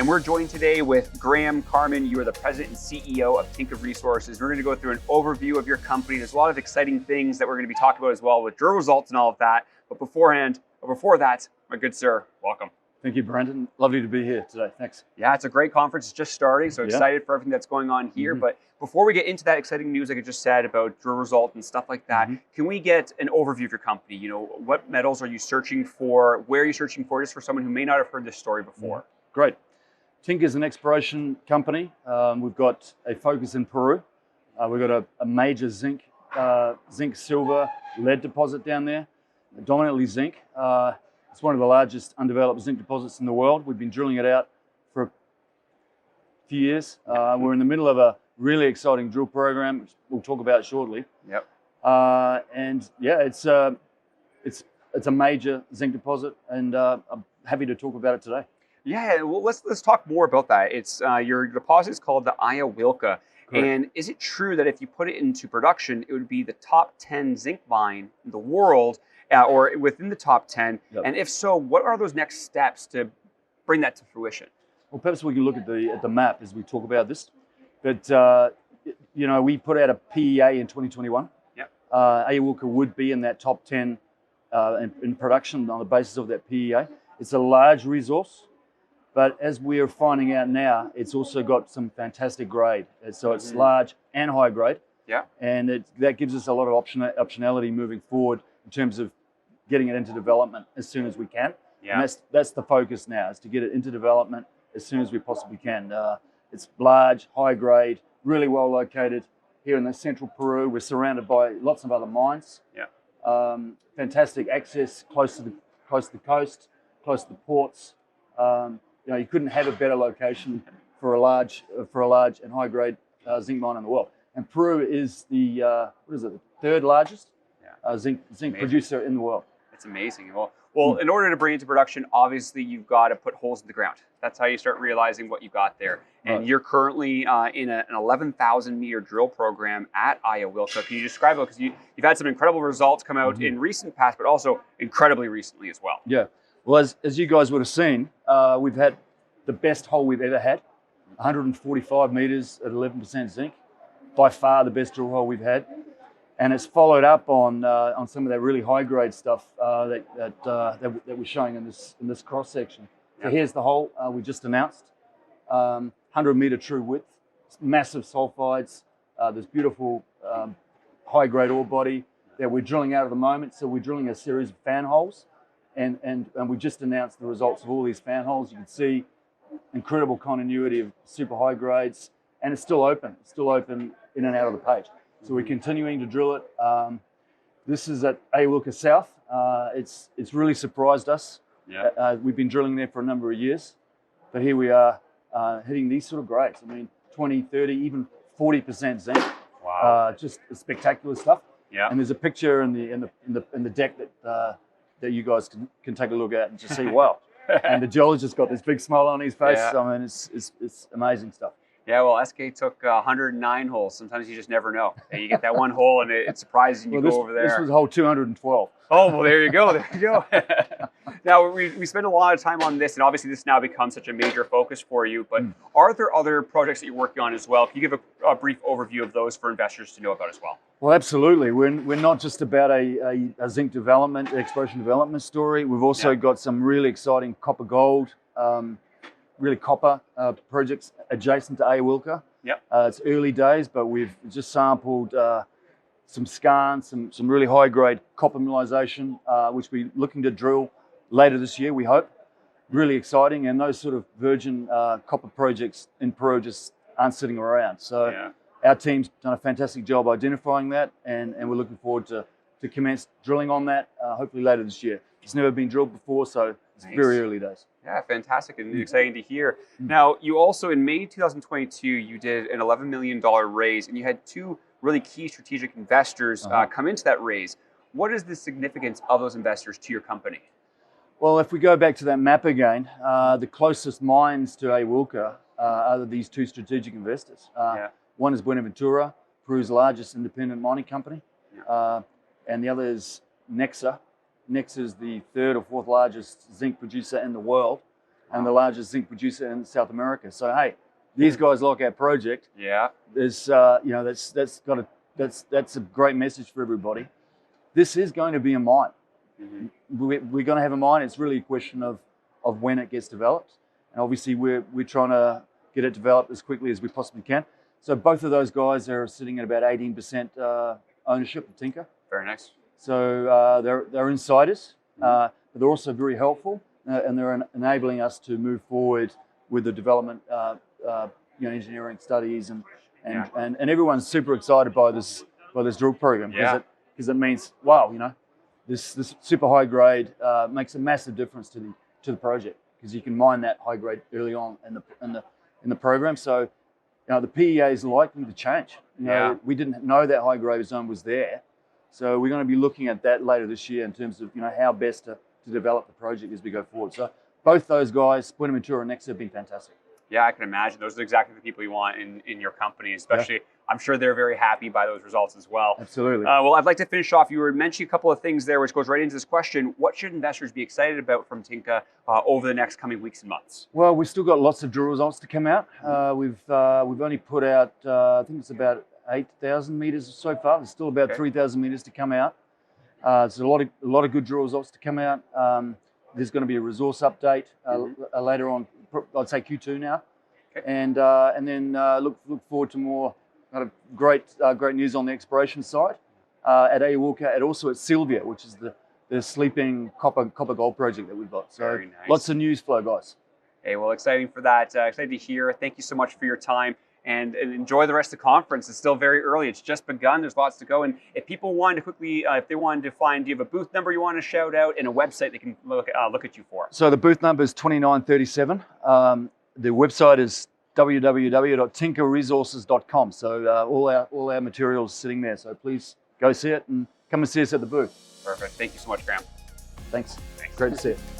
And we're joined today with Graham Carman. You are the president and CEO of Tinka Resources. We're going to go through an overview of your company. There's a lot of exciting things that we're going to be talking about as well with drill results and all of that. But before that, my good sir, welcome. Thank you, Brandon. Lovely to be here today. Thanks. Yeah, it's a great conference. It's just starting, so excited for everything that's going on here. But before we get into that exciting news, like I just said about drill result and stuff like that, can we get an overview of your company? You know, what metals are you searching for? Where are you searching for? Just for someone who may not have heard this story before. Great. Tinka is an exploration company. We've got a focus in Peru. We've got a major zinc-silver lead deposit down there, dominantly zinc. It's one of the largest undeveloped zinc deposits in the world. We've been drilling it out for a few years. We're in the middle of a really exciting drill program, which we'll talk about shortly. And yeah, it's a major zinc deposit, and I'm happy to talk about it today. Yeah, well, let's talk more about that. It's your deposit is called the Ayawilca. And is it true that if you put it into production, it would be the top 10 zinc mine in the world, or within the top 10? And if so, what are those next steps to bring that to fruition? Well, perhaps we can look at the map as we talk about this. But you know, we put out a PEA in 2021. Ayawilca would be in that top 10 in production on the basis of that PEA. It's a large resource. But as we are finding out now, it's also got some fantastic grade. So it's large and high grade. And that gives us a lot of optionality moving forward in terms of getting it into development as soon as we can. And that's the focus now, is to get it into development as soon as we possibly can. It's large, high grade, really well located here in the central Peru. We're surrounded by lots of other mines. Fantastic access, close to the coast, close to the ports. You know, you couldn't have a better location for a large and high grade zinc mine in the world. And Peru is the third largest zinc producer in the world. It's amazing. Well, in order to bring it to production, obviously you've got to put holes in the ground. That's how you start realizing what you've got there. And you're currently in an 11,000 meter drill program at Ayawilca. Can you describe it? Because you've had some incredible results come out in recent past, but also incredibly recently as well. Yeah. Well, as you guys would have seen, we've had the best hole we've ever had, 145 meters at 11% zinc, by far the best drill hole we've had, and it's followed up on some of that really high grade stuff that we're showing in this cross section. So here's the hole we just announced, 100 meter true width, massive sulfides. There's beautiful high grade ore body that we're drilling out at the moment. So we're drilling a series of fan holes. And we just announced the results of all these fan holes. You can see incredible continuity of super high grades, and it's still open. It's still open in and out of the page. So we're continuing to drill it. This is at Ayawilca South. It's really surprised us. We've been drilling there for a number of years, but here we are hitting these sort of grades. I mean, 20, 30, even 40% zinc. Wow! Just spectacular stuff. Yeah. And there's a picture in the deck that you guys can take a look at and just see, wow. And the geologist got this big smile on his face. I mean, it's amazing stuff. Yeah, well, SK took 109 holes. Sometimes you just never know. And you get that one hole and it surprises you. Go over there. This was hole 212. Oh, well, there you go. There you go. Now, we spend a lot of time on this, and obviously this now becomes such a major focus for you. But are there other projects that you're working on as well? Can you give a brief overview of those for investors to know about as well? Well, absolutely. We're not just about a zinc development, exploration development story. We've also got some really exciting copper gold, really copper projects adjacent to Ayawilca. It's early days, but we've just sampled some skarn, some really high grade copper mineralization, which we're looking to drill later this year, we hope. Really exciting, and those sort of virgin copper projects in Peru just aren't sitting around. So our team's done a fantastic job identifying that, and we're looking forward to commence drilling on that hopefully later this year. It's never been drilled before, so it's very early days. Yeah, fantastic and exciting to hear. Now, you also, in May 2022, you did an $11 million raise, and you had two really key strategic investors come into that raise. What is the significance of those investors to your company? Well, if we go back to that map again, the closest mines to Ayawilca are these two strategic investors. One is Buenaventura, Peru's largest independent mining company, and the other is Nexa. Nexa is the third or fourth largest zinc producer in the world. and the largest zinc producer in South America. So hey, these guys like our project. Yeah. There's that's a great message for everybody. This is going to be a mine. We're going to have a mine. It's really a question of when it gets developed, and obviously we're trying to get it developed as quickly as we possibly can. So both of those guys are sitting at about 18% ownership of Tinka. Very nice. So they're insiders, but they're also very helpful, and they're enabling us to move forward with the development, engineering studies, and everyone's super excited by this drill program because it means, wow, this super high grade makes a massive difference to the project, because you can mine that high grade early on in the program. So the PEA is likely to change. We didn't know that high grade zone was there, so we're going to be looking at that later this year in terms of how best to develop the project as we go forward. So both those guys, Buenaventura and Nexa, have been fantastic. Yeah, I can imagine. Those are exactly the people you want in your company, especially. Yeah. I'm sure they're very happy by those results as well. Absolutely. Well, I'd like to finish off. You were mentioning a couple of things there, which goes right into this question. What should investors be excited about from Tinka over the next coming weeks and months? Well, we've still got lots of drill results to come out. We've only put out, I think it's about 8,000 meters so far. There's still about 3,000 meters to come out. There's a lot of good drill results to come out. There's going to be a resource update later on. I'd say Q2 now. Okay. And then look forward to more kind of great news on the exploration side at Ayawilca, and also at Sylvia, which is the sleeping copper gold project that we've got. So very nice. Lots of news flow, guys. Hey, well, exciting for that. Excited to hear. Thank you so much for your time, and enjoy the rest of the conference. It's still very early. It's just begun. There's lots to go. And if people wanted to quickly, if they wanted to find, do you have a booth number you want to shout out and a website they can look at you for? So the booth number is 2937. The website is www.tinkaresources.com. So all our materials sitting there. So please go see it and come and see us at the booth. Perfect. Thank you so much, Graham. Thanks. Great to see you.